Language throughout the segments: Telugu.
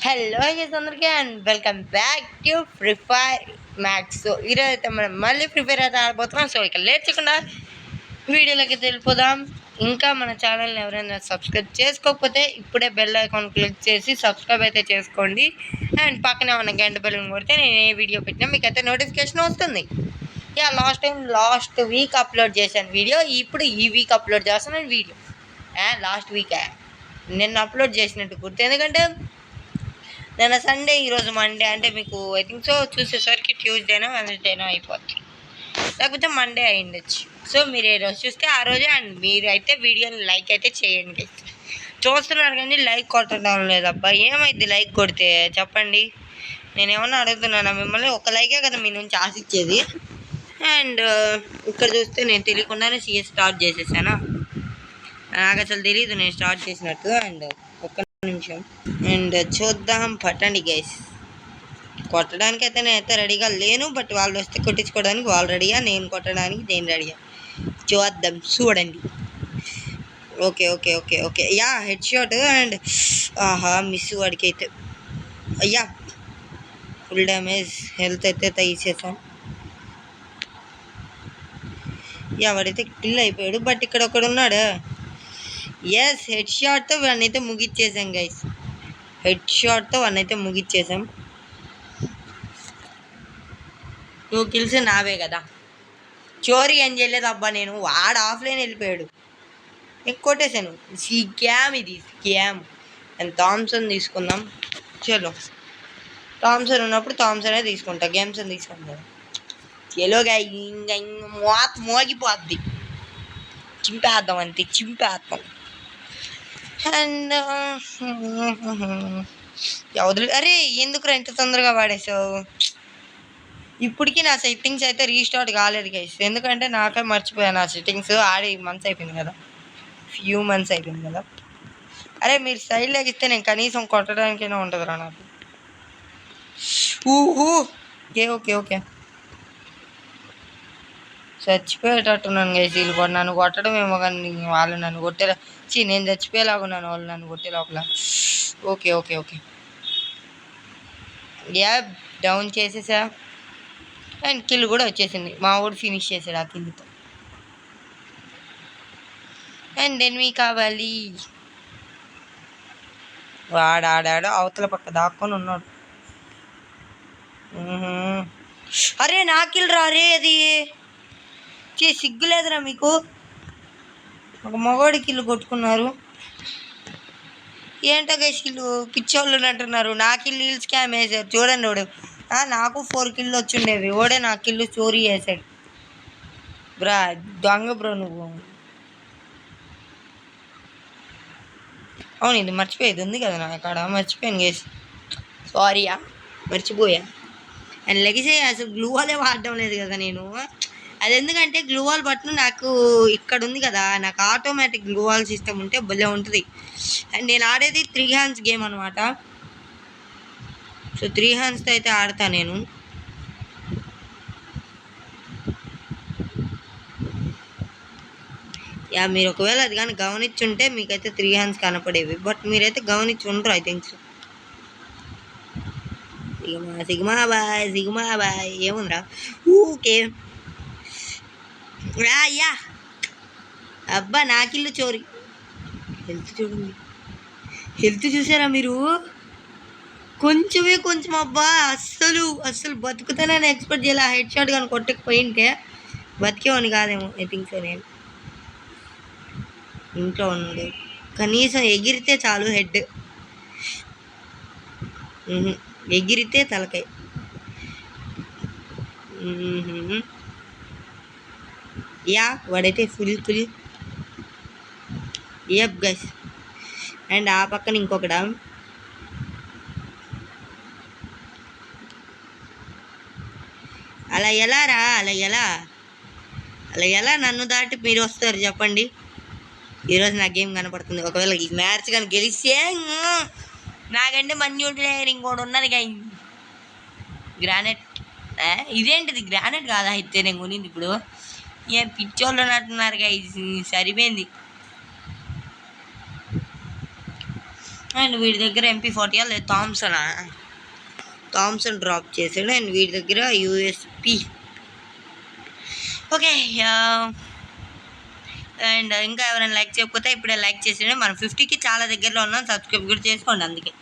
హలో అందరికీ and welcome back to free fire max. So ఈరోజు అయితే మనం మళ్ళీ ఫ్రీ ఫైర్ అయితే ఆడబోతున్నాం. సో ఇక లేట్ చేయకుండా వీడియోలోకి వెళ్ళిపోదాం. ఇంకా మన ఛానల్ని ఎవరైనా సబ్స్క్రైబ్ చేసుకోకపోతే ఇప్పుడే బెల్ ఐకాన్ క్లిక్ చేసి సబ్స్క్రైబ్ అయితే చేసుకోండి. అండ్ పక్కనే ఉన్న గంట బెల్ కొడితే నేను ఏ వీడియో పెట్టినా మీకు అయితే నోటిఫికేషన్ వస్తుంది. లాస్ట్ వీక్ అప్లోడ్ చేశాను వీడియో, ఇప్పుడు ఈ వీక్ అప్లోడ్ చేస్తున్నాను వీడియో. లాస్ట్ వీక్ నిన్న అప్లోడ్ చేసినట్టు గుర్తు, ఎందుకంటే నిన్న సండే, ఈరోజు మండే. అంటే మీకు ఐ థింక్ సో చూసేసరికి ట్యూస్డేనో వెన్స్డేనో అయిపోద్ది, లేకపోతే మండే అయ్యిండొచ్చు. సో మీరు ఏ రోజు చూస్తే ఆ రోజే. అండ్ మీరు అయితే వీడియోని లైక్ అయితే చేయండి. చూస్తున్నారు కానీ లైక్ కొట్టడం లేదబ్బా. ఏమైంది లైక్ కొడితే చెప్పండి, నేనేమన్నా అడుగుతున్నానా మిమ్మల్ని? ఒక లైకే కదా మీ నుంచి ఆశించేది. అండ్ ఇక్కడ చూస్తే నేను తెలియకుండానే సిఎస్ స్టార్ట్ చేసేసానా. నాకు అసలు తెలియదు నేను స్టార్ట్ చేసినట్టు. అండ్ ఒక్క నిమిషం అండ్ చూద్దాం. పట్టండి గైస్. కొట్టడానికి అయితే నేనైతే రెడీగా లేను, బట్ వాళ్ళు వస్తే కొట్టించుకోవడానికి వాళ్ళు రెడీగా, నేను కొట్టడానికి నేను రెడీగా. చూద్దాం, చూడండి. Okay okay okay okay yeah, head shot. And ఆహా, మిస్ వాడికి అయితే. అయ్యా, ఫుల్ డ్యామేజ్. హెల్త్ అయితే తీసేసాం. యా, వాడైతే కిల్ అయిపోయాడు. బట్ ఇక్కడ ఒకడు ఉన్నాడు. ఎస్, హెడ్ షాట్తో వాడిని అయితే ముగిచ్చేసాం గైస్. హెడ్ షాట్తో వాడిని అయితే ముగిచ్చేసాం. 2 కిల్స్ నావే కదా. చోరీ ఏం చేయలేదు అబ్బా నేను. వాడు ఆఫ్లైన్ వెళ్ళిపోయాడు, నేను కొట్టేశాను. స్కామ్ ఇది, స్కామ్. అండ్ థామ్సన్ తీసుకుందాం. చలో, థామ్సన్ ఉన్నప్పుడు థామ్సనే తీసుకుంటా, గేమ్సన్ తీసుకుంటా. చలోగా ఇంకా మోగిపోద్ది. చింపేద్దాం అంతే, చింపేద్దాం. అండ్ వదిలి. అరే ఎందుకు ఇంత తొందరగా వాడేసావు? ఇప్పటికీ నా సెట్టింగ్స్ అయితే రీస్టార్ట్ కాలేదు గైస్, ఎందుకంటే నాకే మర్చిపోయాను. నా సెట్టింగ్స్ ఆడి మంత్స్ అయిపోయింది కదా, ఫ్యూ మంత్స్ అయిపోయింది కదా. అరే మీరు సైడ్ లెగిస్తే నేను కనీసం కొట్టడానికైనా ఉంటుందిరా నాకు. ఓకే ఓకే ఓకే, చచ్చిపోయేటట్టున్నాను గైస్. వీళ్ళు కూడా నన్ను కొట్టడం ఏమో, కానీ వాళ్ళు నన్ను కొట్టేలా. నేను చచ్చిపోయేలాగున్నాను, వాళ్ళు నన్ను కొట్టే లోపల. Okay okay okay yeah, down చేసేసా. అండ్ కిల్ కూడా వచ్చేసింది. మా ఊడు ఫినిష్ చేసాడు ఆ కిల్తో. అండ్ ఎనిమి కావాలి. వాడాడాడు అవతల పక్క దాక్కొని ఉన్నాడు. అరే నా కిల్ రా. అరే అది సిగ్గులేదురా మీకు? ఒక మగవాడి కిల్లు కొట్టుకున్నారు. ఏంటో గైస్, వీళ్ళు పిచ్చోళ్ళు అంటున్నారు. నా కిల్లు వీళ్ళు స్కామ్ వేసారు. చూడండి, వాడు నాకు 4 కిల్లు వచ్చిండేవి, ఓడే నా కిల్లు చోరీ చేశాడు. బ్రా దొంగ బ్రో నువ్వు. అవును, ఇది మర్చిపోయేది ఉంది కదా నా అక్కడ, మర్చిపోయాను గేస్. సారీయా, మర్చిపోయా. అండ్ లెగిసే అసలు గ్లూ వాలే వాడడం లేదు కదా నేను. అది ఎందుకంటే గ్లూ వాల్ బటన్ నాకు ఇక్కడ ఉంది కదా, నాకు ఆటోమేటిక్ గ్లూ వాల్ సిస్టమ్ ఉంటే భలే ఉంటుంది. అండ్ నేను ఆడేది 3 హ్యాండ్స్ గేమ్ అనమాట. సో 3 హ్యాండ్స్తో అయితే ఆడతా నేను. యా, మీరు ఒకవేళ అది కానీ గమనించుంటే మీకైతే 3 హ్యాండ్స్ కనపడేవి, బట్ మీరైతే గమనించి ఉండరు I think so. Sigma boy, sigma boy ఏముందిరా. ఓకే యా, అబ్బా నాకిల్లు చోరీ. హెల్త్ చూడండి, హెల్త్ చూసారా మీరు? కొంచెమే కొంచెం అబ్బా. అస్సలు బతుకుతానని ఎక్స్పెక్ట్ చేయాలి. హెడ్ షాట్ కానీ కొట్టకపోయింటే బతికేవాడిని కాదేమో ఐ థింక్ సో. నేను ఇంట్లో ఉన్నాడు, కనీసం ఎగిరితే చాలు హెడ్. ఎగిరితే తలకాయ. యా, వాడైతే ఫుల్ యప్ గైస్. అండ్ ఆ పక్కన ఇంకొకడా. అలా ఎలా రా, అలా ఎలా నన్ను దాటి మీరు వస్తారు చెప్పండి? ఈరోజు నా గేమ్ కనపడుతుంది. ఒకవేళ ఈ మ్యాచ్ కానీ గెలిస్తే నాకంటే మంచి ప్లేయర్ ఇంకోటి ఉన్నది గా, గ్రానైట్. ఇదేంటిది గ్రానైట్ కాదా అయితే నేను కొనింది ఇప్పుడు? ఏం పిచ్చోళ్ళు అంటున్నారు గా, సరిపోయింది. అండ్ వీడి దగ్గర MP40 లేదు థామ్సన్ డ్రాప్ చేశాడు. అండ్ వీడి దగ్గర USP. ఓకే, అండ్ ఇంకా ఎవరైనా లైక్ చేయకపోతే ఇప్పుడే లైక్ చేసేయండి. మనం 50కి చాలా దగ్గరలో ఉన్నాం. సబ్స్క్రైబ్ కూడా చేసుకోండి అందుకే.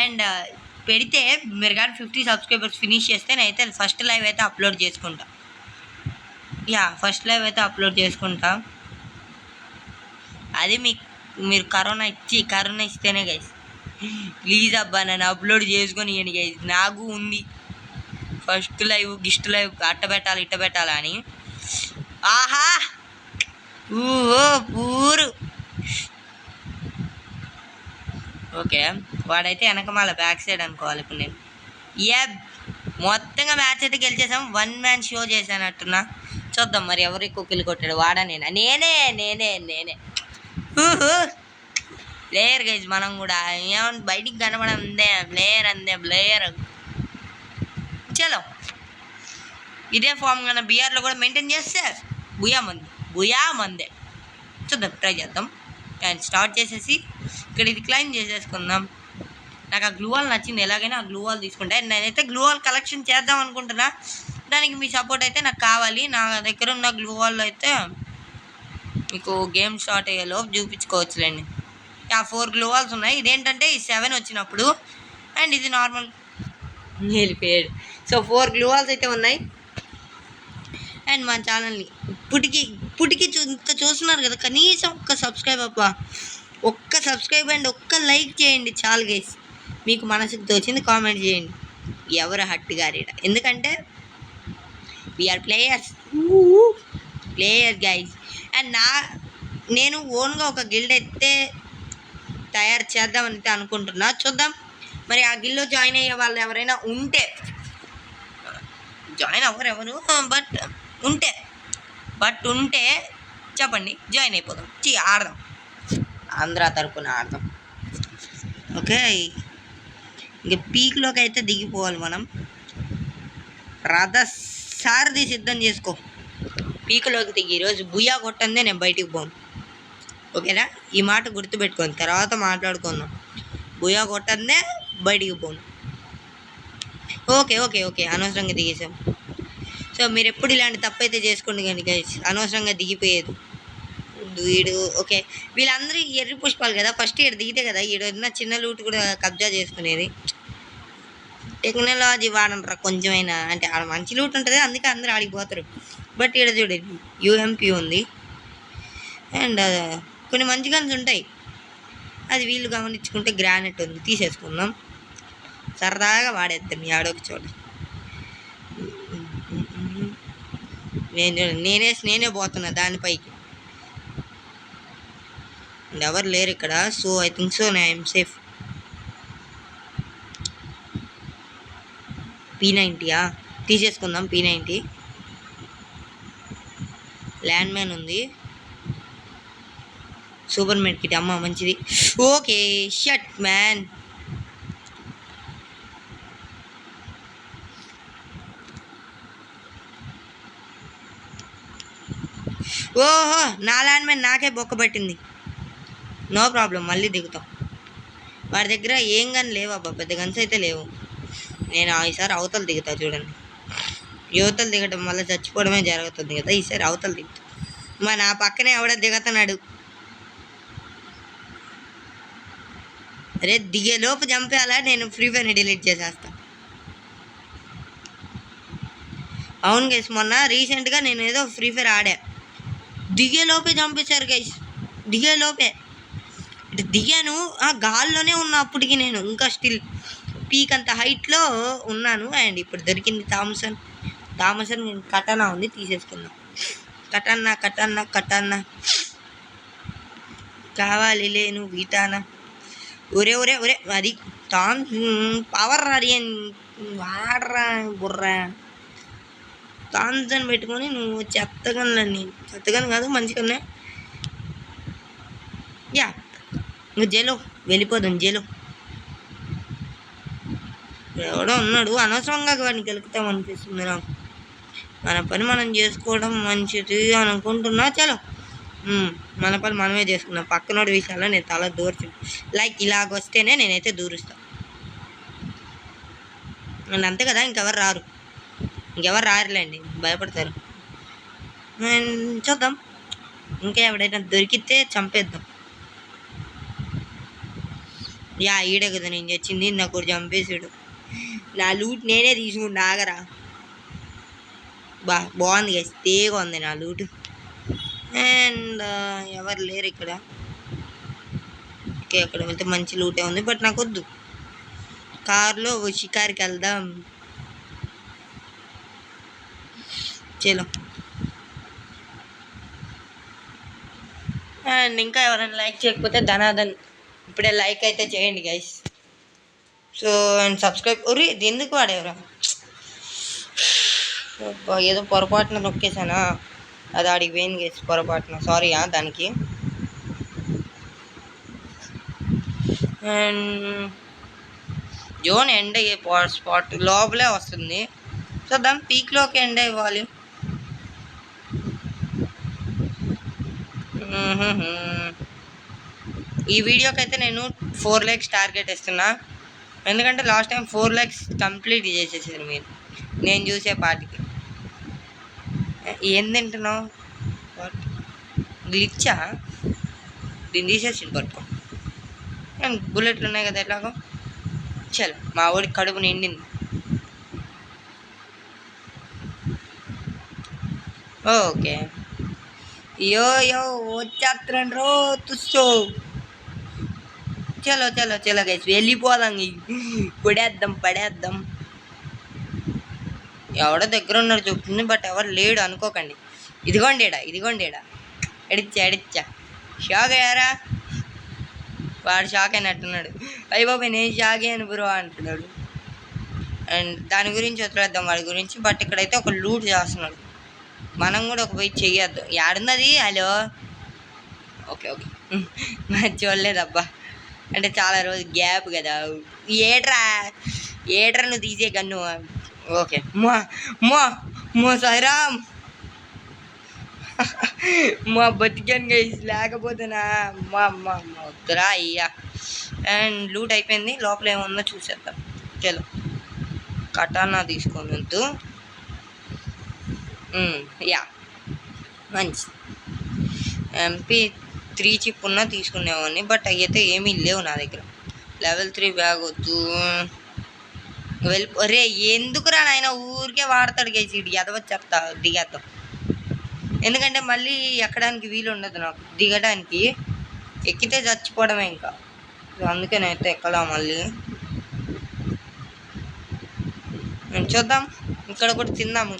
అండ్ పెడితే మీరు కానీ 50 సబ్స్క్రైబర్స్ ఫినిష్ చేస్తే నేనైతే ఫస్ట్ లైవ్ అయితే అప్లోడ్ చేసుకుంటా. ఫస్ట్ లైవ్ అయితే అప్లోడ్ చేసుకుంటా. అది మీరు కరోనా ఇస్తేనే గైస్. ప్లీజ్ అబ్బా నన్ను అప్లోడ్ చేసుకొని ఇవ్వండి గైస్. నాకు ఉంది ఫస్ట్ లైవ్ గిస్ట్ లైవ్ ఇట్ట పెట్టాలా అని. ఆహా ఊహో పూరు. ఓకే, వాడైతే వెనకమాల బ్యాక్ సైడ్ అనుకోవాలి. ఇప్పుడు నేను మొత్తంగా మ్యాచ్ అయితే గెలిచేసాం. 1 మ్యాన్ షో చేశానట్టున్నా. చూద్దాం మరి ఎవరు ఎక్కువ కిల్ కొట్టాడు, వాడా నేనే ప్లేయర్ గైజ్. మనం కూడా ఏమన్నా బయటికి కనబడందే ప్లేయర్. చలో ఇదే ఫామ్ కన్నా బీఆర్లో కూడా మెయింటైన్ చేస్తే బుయా మందే. చూద్దాం, ట్రై చేద్దాం. అండ్ స్టార్ట్ చేసేసి ఇక్కడ ఇది క్లైమ్ చేసేసుకుందాం. నాకు ఆ గ్లూ వాల్ నచ్చింది. ఎలాగైనా ఆ గ్లూ వాల్ తీసుకుంటా. నేనైతే గ్లూ వాల్ కలెక్షన్ చేద్దాం అనుకుంటున్నా. దానికి మీ సపోర్ట్ అయితే నాకు కావాలి. నా దగ్గర ఉన్న గ్లూ వాల్ అయితే మీకు గేమ్ స్టార్ట్ అయ్యేలోపు చూపించుకోవచ్చులేండి. 4 గ్లూ వాల్స్ ఉన్నాయి. ఇదేంటంటే ఈ 7 వచ్చినప్పుడు, అండ్ ఇది నార్మల్ వెళ్ళిపోయాడు. సో 4 గ్లూ వాల్స్ అయితే ఉన్నాయి. అండ్ మా ఛానల్ని ఇప్పటికి ఇంత చూస్తున్నారు కదా, కనీసం ఒక్క సబ్స్క్రైబ్ అండ్ ఒక్క లైక్ చేయండి చాలు గైస్. మీకు మనసుకు తోచింది కామెంట్ చేయండి. ఎవరు హట్ గారీడ, ఎందుకంటే వీఆర్ ప్లేయర్స్ గైస్. అండ్ నేను ఓన్గా ఒక గిల్డ్ అయితే తయారు చేద్దామని అయితే అనుకుంటున్నా. చూద్దాం మరి ఆ గిల్లో జాయిన్ అయ్యే వాళ్ళు ఎవరైనా ఉంటే, జాయిన్ అవ్వరు ఎవరు, బట్ ఉంటే చెప్పండి, జాయిన్ అయిపోదాం. ఆడదాం, ఆంధ్ర తరపున ఆడదాం. ఓకే, ఇంక పీక్లోకి అయితే దిగిపోవాలి మనం. సారథి సిద్ధం చేసుకో, పీక్లోకి దిగి ఈరోజు బుయ్యా కొట్టందే నేను బయటికి పోను. ఓకేనా, ఈ మాట గుర్తుపెట్టుకోండి, తర్వాత మాట్లాడుకుందాం. బుయ్యా కొట్టందే బయటికి పోను. ఓకే, అనవసరంగా దిగేసాం. సో మీరు ఎప్పుడు ఇలాంటి తప్పు అయితే చేసుకోండి కానీ గైస్, అనవసరంగా దిగిపోయేది వీడు. ఓకే, వీళ్ళందరూ ఎర్రి పుష్పాలు కదా, ఫస్ట్ ఈడ దిగితే కదా ఈడ చిన్న లూట్ కూడా కబ్జా చేసుకునేది. టెక్నాలజీ వాడంటారా కొంచెమైనా, అంటే ఆడ మంచి లూట్ ఉంటుంది అందుకే అందరూ ఆడిపోతారు. బట్ ఈడ చూడండి UMP ఉంది. అండ్ కొన్ని మంచి గన్స్ ఉంటాయి, అది వీళ్ళు గమనించుకుంటే. గ్రానైట్ ఉంది, తీసేసుకుందాం, సరదాగా వాడేద్దాం ఆడొక చోట. నేనే పోతున్నా దానిపైకి, ఎవరు లేరు ఇక్కడ. So I think so I'm safe. P90 తీసేసుకుందాం. P90 ల్యాండ్ మ్యాన్ ఉంది, సూపర్ మెడ్ కిట్ అమ్మ మంచిది. Okay, shut man. ఓహో, నా ల్యాండ్ మ్యాన్ నాకే బొక్కబట్టింది. నో ప్రాబ్లం, మళ్ళీ దిగుతాం. వాడి దగ్గర ఏం గన్ లేవబ్బా, పెద్ద గన్స్ అయితే లేవు. నేను ఈసారి అవతల దిగుతా చూడండి. యువతలు దిగటం వల్ల చచ్చిపోవడమే జరుగుతుంది కదా, ఈసారి అవతల దిగుతా. నా పక్కనే ఎవడ దిగుతున్నాడు. అరే దిగేలోపు చంపేయాలా, నేను ఫ్రీ ఫైర్ని డిలీట్ చేసేస్తా. అవును గైస్, మొన్న రీసెంట్గా నేను ఏదో ఫ్రీ ఫైర్ ఆడా, దిగేలోపే చంపేశారు గైస్. దిగేలోపే ఇటు దిగాను, గాల్లోనే ఉన్నా అప్పటికి. నేను ఇంకా స్టిల్ పీక్ అంత హైట్లో ఉన్నాను. అండ్ ఇప్పుడు దొరికింది థామసన్ కటానా ఉంది, తీసేసుకుందాం. కటానా కావాలి లేను వీటానా. ఒరే అది పవర్ అది వాడరా బుర్రా. థామ్సన్ పెట్టుకొని నువ్వు చెత్తగాను కాదు మంచిగానే. ఇంకా జైలో వెళ్ళిపోదాం. జైలో ఎవడో ఉన్నాడు, అనవసరంగా వాడిని గెలుకుతాం అనిపిస్తుంది నాకు. మన పని మనం చేసుకోవడం మంచిది అనుకుంటున్నా. చలో మన పని మనమే చేసుకున్నాం. పక్కనోడి విషయాల్లో నేను తల దూర్చు. లైక్ ఇలాగొస్తేనే నేనైతే దూరుస్తాను. అండ్ అంతే కదా, ఇంకెవరు రారులేండి, భయపడతారు. చూద్దాం, ఇంకా ఎవడైనా దొరికితే చంపేద్దాం. ఈడే కదా నేను చచ్చింది, నాకు చంపేసాడు. నా లూట్ నేనే తీసుకుంటా, ఆగరా. బాగుంది గైస్, తేగా ఉంది నా లూట్. అండ్ ఎవరు లేరు ఇక్కడ. ఓకే, అక్కడ వెళ్తే మంచి లూటే ఉంది, బట్ నాకు వద్దు. కార్లో షికార్కి వెళ్దాం. చలో. అండ్ ఇంకా ఎవరైనా లైక్ చేయకపోతే ధనాధన్ ఇప్పుడే లైక్ అయితే చేయండి గైస్. So and subscribe. ఒరి ఇది ఎందుకు వాడేవరా, ఏదో పొరపాటున నొక్కేసానా, అది ఆడికి పోయింది గైస్ పొరపాటున, సారీ దానికి. అండ్ జోన్ ఎండ్ అయ్యే స్పాట్ లోపలే వస్తుంది. సో దాని పీక్లోకి ఎండ్ అవ్వాలి. ఈ వీడియోకి అయితే నేను 4 lakhs టార్గెట్ ఇస్తున్నా, ఎందుకంటే లాస్ట్ టైం 4 lakhs కంప్లీట్ చేసేసారు మీరు నేను చూసే పాటికి. ఏం తింటున్నావు, గ్లిచ్చా? దీన్ని తీసేసి పట్టుకో. బుల్లెట్లు ఉన్నాయి కదా ఎట్లాగో. చలో, మా ఊడికి కడుపు నిండింది. ఓకే, యో వచ్చేస్తారండి రో తుస్సో. చలో చలో చలో గైస్, వెళ్ళిపోదాం, పడేద్దాం. ఎవడో దగ్గర ఉన్నాడు చెప్తుంది, బట్ ఎవరు లేడు అనుకోకండి. ఇదిగోండి ఇడా ఎడిచ్చా షాక్ అయ్యారా? వాడు షాక్ అయినట్టున్నాడు. అయ్య బాబాయ్ నేను షాక్ అయ్యాను బ్రో అంటున్నాడు. అండ్ దాని గురించి వదిలేద్దాం వాడి గురించి. బట్ ఇక్కడైతే ఒక లూట్ చేస్తున్నాడు, మనం కూడా ఒక పోయి చెయ్యొద్దు. యాడున్నది? హలో, ఓకే చూడలేదబ్బా, అంటే చాలా రోజు గ్యాప్ కదా. ఏట్రా నువ్వు తీసే గన్ను. ఓకే మో సాయిరామ్ బతికాను గైస్, లేకపోతేనా వద్దురా అయ్యా. అండ్ లూట్ అయిపోయింది, లోపల ఏముందో చూసేద్దాం. చలో, కటానా తీసుకొని వద్దు. మంచి MP3 చిప్ ఉన్నా తీసుకునేవాడిని, బట్ అయితే ఏమీ లేవు నా దగ్గర. level 3 బ్యాగ్ వద్దు. రే ఎందుకురా నాయన ఊరికే వాడతాడు గైస్, ఇటు ఎదవచ్చేస్తా. దిగేద్దాం, ఎందుకంటే మళ్ళీ ఎక్కడానికి వీలు ఉండదు నాకు, దిగడానికి. ఎక్కితే చచ్చిపోవడమే ఇంకా, అందుకే నేనైతే ఎక్కలా మళ్ళీ. చూద్దాం, ఇక్కడ కూడా తిందాము.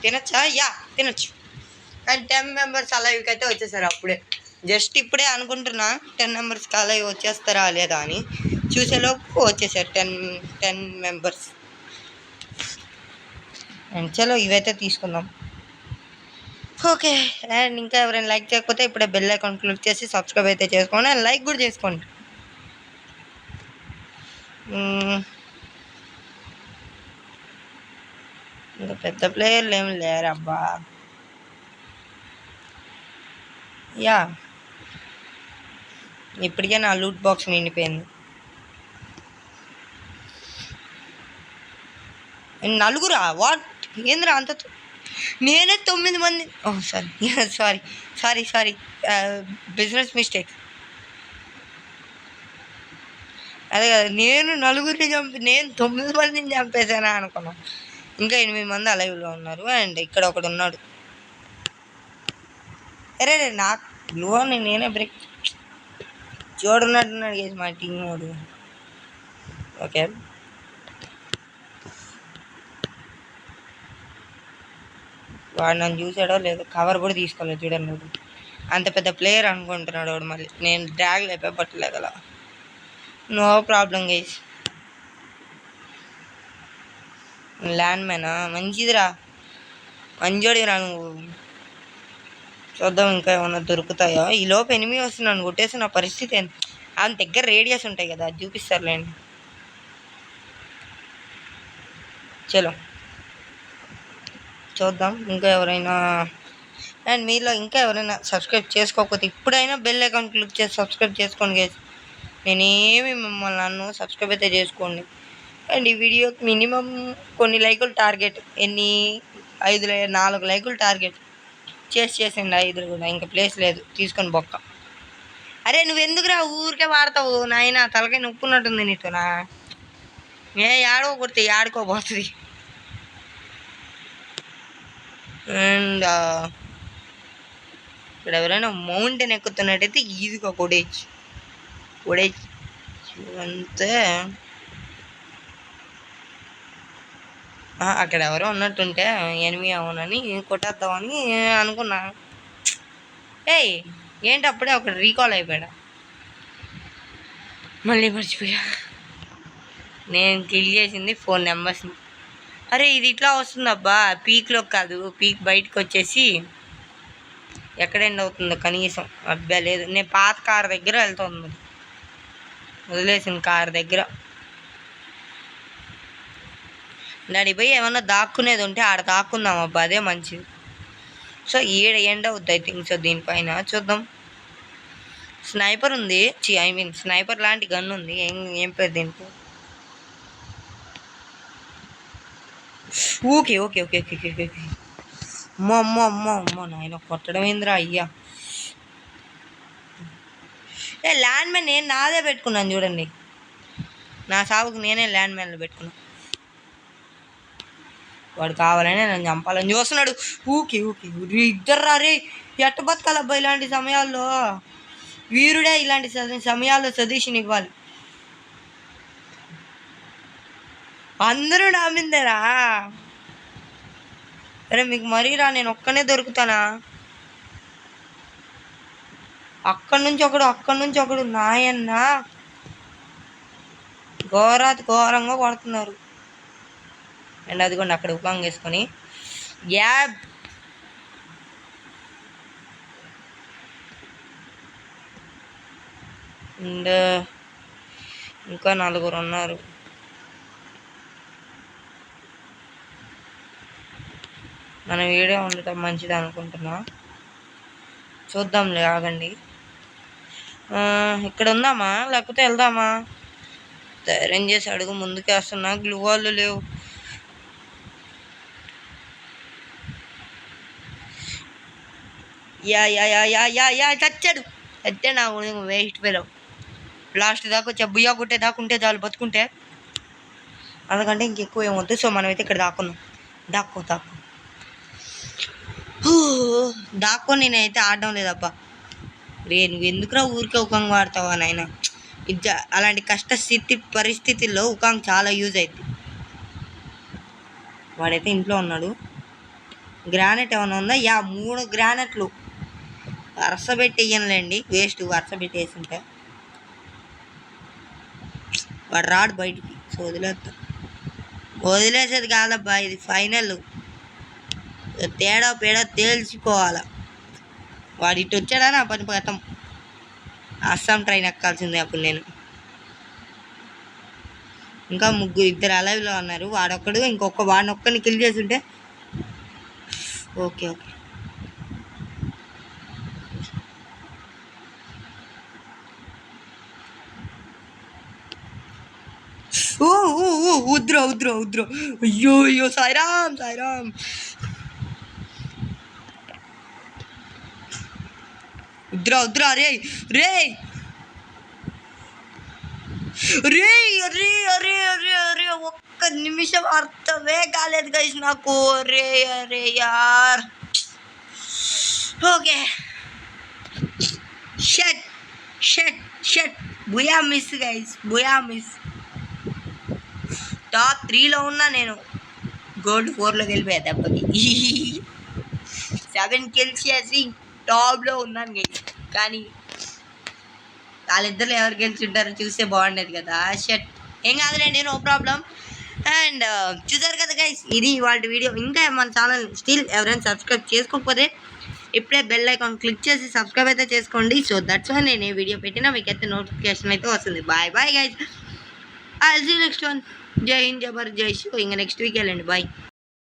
తినచ్చా? తినొచ్చు. కానీ 10 members అలావికి అయితే వచ్చేసారు అప్పుడే. జస్ట్ ఇప్పుడే అనుకుంటున్నా 10 members అలావి వచ్చేస్తారా లేదా అని. చూసేలోపు వచ్చేసారు 10 members. అండ్ చలో, ఇవైతే తీసుకుందాం. ఓకే, అండ్ ఇంకా ఎవరైనా లైక్ చేయకపోతే ఇప్పుడే బెల్ ఐకాన్ క్లిక్ చేసి సబ్స్క్రైబ్ అయితే చేసుకోండి, అండ్ లైక్ కూడా చేసుకోండి. ఇంకా పెద్ద ప్లేయర్లు ఏమి లేరబ్బా. ఇప్పటికే నా లూట్ బాక్స్ నిండిపోయింది. నలుగురా? వాట్ ఏంద్రా అంత? నేనే 9 మంది. Sorry business mistake. అదే కదా, నేను నలుగురిని నేను 9 మందిని చంపేసానా అనుకున్నాను. ఇంకా 8 మంది అలైవ్లో ఉన్నారు. అండ్ ఇక్కడ ఒకడు ఉన్నాడు. అరే నాకు నేనే బ్రేక్ చూడున్నట్టున్నాడు గేసి మా టీం వాడు. ఓకే, వాడు నన్ను చూసాడో లేదో, కవర్ కూడా తీసుకోలేదు చూడండి. అంత పెద్ద ప్లేయర్ అనుకుంటున్నాడు వాడు. మళ్ళీ నేను డ్రాగ్ లేపా పట్టలేగల. No problem guys. ల్యాండ్ మ్యానా? మంచిదిరా, మంచోడిరా నువ్వు. చూద్దాం ఇంకా ఏమన్నా దొరుకుతాయో. ఈ లోపు ఎనిమిది వస్తున్నాను కొట్టేసి నా పరిస్థితి ఏంటి. ఆయన దగ్గర రేడియస్ ఉంటాయి కదా, అది చూపిస్తారులేండి. చలో చూద్దాం ఇంకా ఎవరైనా. అండ్ మీలో ఇంకా ఎవరైనా సబ్స్క్రైబ్ చేసుకోకపోతే ఇప్పుడైనా బెల్ ఐకాన్ క్లిక్ చేసి సబ్స్క్రైబ్ చేసుకోండి గైస్. నేనేమి మిమ్మల్ని సబ్స్క్రైబ్ అయితే చేసుకోండి. అండ్ ఈ వీడియోకి మినిమం కొన్ని లైకులు టార్గెట్, 4 లైకులు టార్గెట్ చేసేయండి. 5 కూడా ఇంకా ప్లేస్ లేదు, తీసుకొని బొక్క. అరే నువ్వెందుకురా ఊరికే వాడతావు నాయన, తలకాయ నొప్పున్నట్టుంది నీతోనా. ఆడుకోకూడదు, ఆడుకోబోతుంది. అండ్ ఇక్కడ ఎవరైనా మౌంటైన్ ఎక్కుతున్నట్టయితే ఈజీగా కొడేయచ్చు. అంతే. అక్కడ ఎవరో ఉన్నట్టుంటే ఎనిమి అవునని కొట్టేద్దామని అనుకున్నా. ఏంటి అప్పుడే ఒకటి రీకాల్ అయిపోయా, మళ్ళీ మర్చిపోయా. నేను కిల్ చేసింది 4 నెంబర్స్ని. అరే ఇది ఇట్లా వస్తుందబ్బా, పీక్లో కాదు, పీక్ బయటకు వచ్చేసి ఎక్కడ ఎండ్ అవుతుందో కనీసం అబ్బా లేదు. నేను పాత కార్ దగ్గర వెళ్తుంది, వదిలేసిన కార్ దగ్గర. నడి పోయి ఏమన్నా దాక్కునేది ఉంటే ఆడ దాక్కుందాం అబ్బా, అదే మంచిది. సో ఈడ ఎండ్ అవుద్ది ఐ థింక్. సో దీనిపైన చూద్దాం. స్నైపర్ ఉంది, స్నైపర్ లాంటి గన్ ఉంది. ఏం పేరు దీనికి? Okay okay okay okay okay okay. అమ్మో నాయన కొట్టడం ఏందిరా అయ్యా. ల్యాండ్ మ్యాన్ నేను నాదే పెట్టుకున్నాను చూడండి, నా సాగుకు నేనే ల్యాండ్ మ్యాన్లో పెట్టుకున్నాను. వాడు కావాలని నన్ను చంపాలని చూస్తున్నాడు. ఊకే ఇద్దరు రే, ఎట్ట బతకాలబ్బా ఇలాంటి సమయాల్లో. వీరుడే ఇలాంటి సమయాల్లో సజెషన్ ఇవ్వాలి. అందరూ నా మీదేరా. అరే మీకు మరీరా, నేను ఒక్కనే దొరుకుతానా? అక్కడి నుంచి ఒకడు నాయన్న ఘోరంగా కొడుతున్నారు. అండ్ అదిగోండి అక్కడ ఉపాంగ వేసుకొని గ్యాప్. అండ్ ఇంకా 4 ఉన్నారు. మనం వీడియో ఉండటం మంచిది అనుకుంటున్నా, చూద్దాంలే ఆగండి. ఇక్కడ ఉందామా లేకపోతే వెళ్దామా? ధైర్యం చేసి అడుగు, ముందుకు వేస్తున్నా. గ్లూ వాళ్ళు లేవు. చచ్చాడు నా వేస్ట్ పేరు. లాస్ట్ దాకా వచ్చా, బుయ్యా కొట్టే దాకుంటే చాలు బతుకుంటే, అందుకంటే ఇంకెక్కువ ఏమొద్దు. సో మనమైతే ఇక్కడ దాక్కొని నేనైతే ఆడడం లేదబ్బా. నువ్వు ఎందుకురా ఊరికే ఉకాంగ్ వాడతావా నాయన? అలాంటి పరిస్థితుల్లో ఉకాంగ్ చాలా యూజ్ అవుతుంది. వాడైతే ఇంట్లో ఉన్నాడు. గ్రానైట్ ఏమైనా ఉందా? 3 గ్రానైట్లు వరుస పెట్టి వేయనులేండి, వేస్ట్ వరుస పెట్టి వేసింటే. వాడు రాడు బయటికి, సో వదిలేసేది కాదబ్బా, ఇది ఫైనల్. తేడా తేల్చుకోవాలా. వాడు ఇటు వచ్చాడా నా పని పగతం. అస్సాం ట్రైన్ ఎక్కాల్సిందే అప్పుడు నేను. ఇంకా 2 అలైవ్లో ఉన్నారు. వాడొక్కడు, వాడినొక్కడిని కిల్ చేసి ఉంటే ఓకే. ఉద్ర అయ్యో సాయిరామ్. ఉద్ర అరే ఒక్క నిమిషం అర్థమే కాలేదు గైస్ నాకు. అరే యార్. Okay shut బుయా miss guys, miss. Top 3లో ఉన్నా నేను, గోల్డ్ 4లోకి వెళ్ళిపోయా దెబ్బకి. 7 కిల్స్ చేసి టాప్లో ఉన్నాను గైస్. కానీ వాళ్ళిద్దరు ఎవరు గెలిచింటారో చూస్తే బాగుండేది కదా. ఏం కాదులేండి, నో ప్రాబ్లం. అండ్ చూసారు కదా గైస్, ఇది వాళ్ళ వీడియో. ఇంకా మన ఛానల్ స్టిల్ ఎవరైనా సబ్స్క్రైబ్ చేసుకోకపోతే ఇప్పుడే బెల్ ఐకాన్ క్లిక్ చేసి సబ్స్క్రైబ్ అయితే చేసుకోండి. సో దట్స్ వై నేను ఏ వీడియో పెట్టినా మీకైతే నోటిఫికేషన్ అయితే వస్తుంది. Bye guys, I will see you next one. జై హింద్, జై భారత్, జై శివ. ఇంకా నెక్స్ట్ వీక్ వెళ్ళండి. బాయ్.